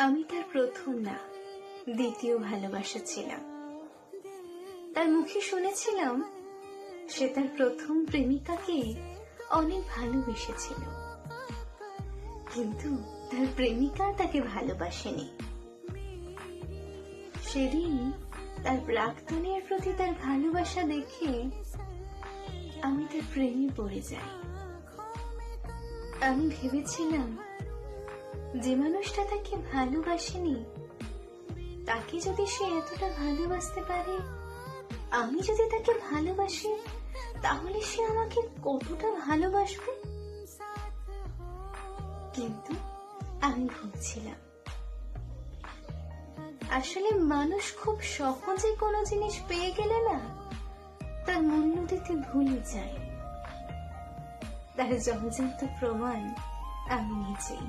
আমি তার প্রথম না, দ্বিতীয় ভালোবাসা ছিলাম। তার মুখে শুনেছিলাম সে তার প্রথম প্রেমিকাকে অনেক ভালোবেসেছিল, কিন্তু তার প্রেমিকা তাকে ভালোবাসেনি। সেদিন তার প্রাক্তনের প্রতি তার ভালোবাসা দেখে আমি তার প্রেমে পড়ে যাই। আমি ভেবেছিলাম যে মানুষটা তাকে ভালোবাসেনি, তাকে যদি সে এতটা ভালোবাসতে পারে, আমি যদি তাকে ভালোবাসি, তাহলে সে আমাকে কতটা ভালোবাসবে। কিন্তু আমি ভুলছিলাম। আসলে মানুষ খুব সহজে কোনো জিনিস পেয়ে গেলে না, তার মূল্য দিতে ভুলে যায়। তার জলজান্ত প্রমাণ আমি নিজেই।